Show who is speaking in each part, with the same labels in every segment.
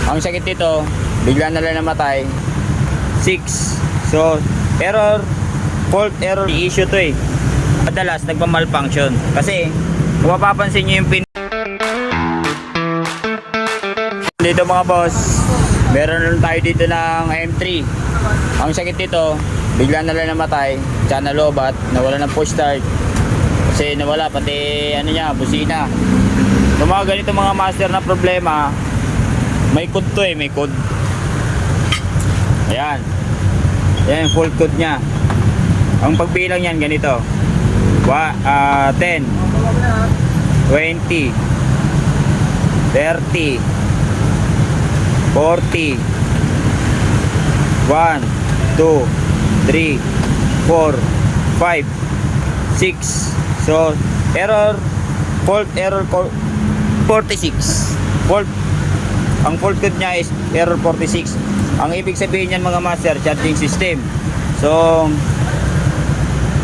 Speaker 1: Ang sakit nito, bigla na lang namatay. 6. So, error, fault error issue to eh. Madalas nagpa-malfunction. Kasi, kung mapapansin nyo yung pin dito mga boss, meron lang tayo dito ng M3. Ang sakit nito, bigla na lang namatay. Tsaka nalobat, nawala ng push start. Kasi nawala pati ano niya, busina. Yung mga ganito mga master na problema, may code to eh, may code. Ayan. Ayan yung full code nya. Ang pagbilang yan ganito. 10 20 30 40 1 2 3 4 5 6. So error, fault error 46. Fault, ang fault code nya is error 46. Ang ibig sabihin niyan mga master, charging system. So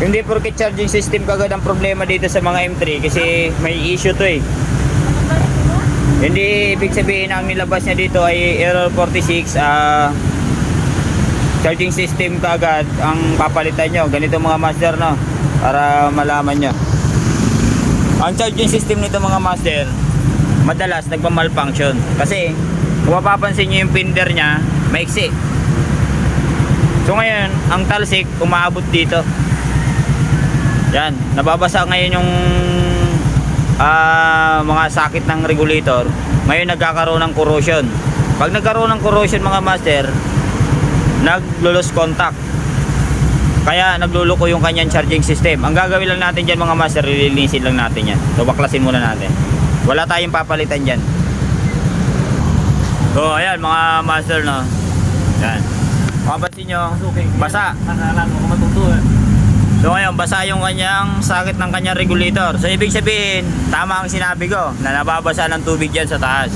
Speaker 1: hindi porket charging system kagad ang problema dito sa mga M3 kasi may issue to eh. Hindi ibig sabihin na ang nilabas niya dito ay error 46, charging system kagad ang papalitan nyo. Ganito mga master no, para malaman nyo. Ang charging system nito mga master, madalas nagpa-malfunction. Kasi kung mapapansin nyo yung pinder nya, maiksi. So ngayon, ang talsik umaabot dito. Yan, nababasa ngayon yung mga sakit ng regulator. Ngayon nagkakaroon ng corrosion. Pag nagkaroon ng corrosion mga master, naglo-lose contact. Kaya nagluluko yung kanyang charging system. Ang gagawin lang natin dyan mga master, lilinisin lang natin yan. So baklasin muna natin. Wala tayong papalitan dyan. So ayan mga master no. Yan. Mapapansin nyo, basa. So ngayon, basa yung kanyang sakit ng kanyang regulator. So ibig sabihin, tama ang sinabi ko na nababasa ng tubig dyan sa taas.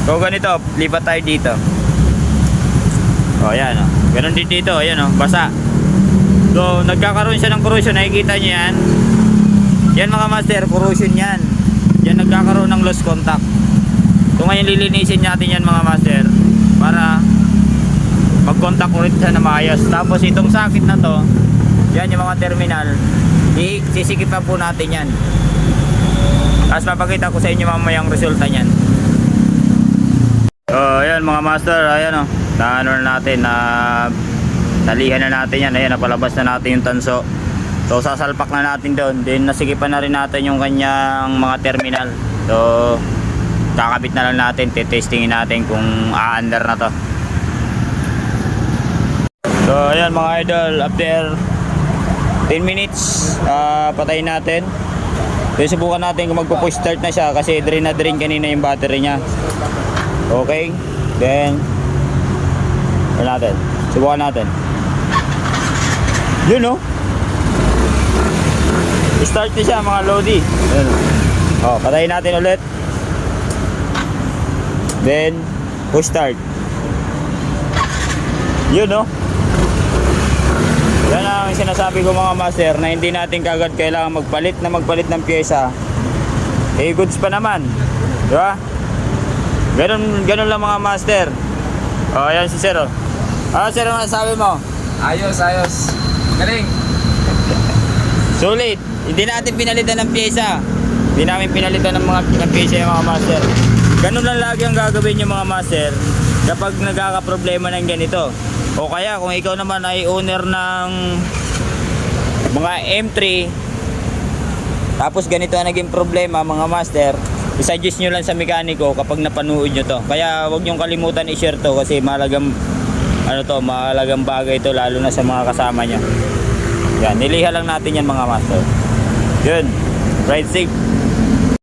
Speaker 1: So ganito, lipat tayo dito. O ayan o, ganun din dito, ayan o, basa. So nagkakaroon siya ng corrosion, nakikita nyo yan. Yan mga master, corrosion yan. Yan nagkakaroon ng lost contact. So ngayon lilinisin natin yan mga master para mag-contact ulit siya na maayos. Tapos itong sakit na to, yan yung mga terminal, sisikipan po natin yan. Tapos papakita ko sa inyo mamaya ang resulta nyan. So ayan mga master, ayan o, naano na natin, talihan na natin yan. Ayan, napalabas na natin yung tanso. So sasalpak na natin doon. Then nasikipan na rin natin yung kanyang mga terminal. So kakabit na lang natin, titestingin natin kung aandar na to. So ayan mga idol, after 10 minutes, patayin natin. So subukan natin kung magpo-push start na siya kasi drain na drain kanina yung battery niya. Okay, then natin, subukan natin. Yun no, start na siya mga lodi. Oh, patayin natin ulit. Then push start. Yun no. Yan ang sinasabi ko mga master, na hindi natin kagad kailangan magpalit ng pyesa. Eh goods pa naman, di ba? Ganun lang mga master. Oh, ayan si sir. Sir, ano sabi mo?
Speaker 2: Ayos. Galing.
Speaker 1: Sulit. Hindi natin pinalitan ng pyesa. Hindi namin pinalitan ng pyesa yung mga master. Ganun lang lagi ang gagawin yung mga master kapag nagkakaproblema ng ganito. O kaya kung ikaw naman ay owner ng mga M3, tapos ganito ang naging problema mga master, i-suggest nyo lang sa mekaniko kapag napanood nyo to. Kaya huwag nyo kalimutan i-share to kasi mahalagang bagay to, lalo na sa mga kasama nyo. Yan, niliha lang natin yan mga master. Yun, ride safe.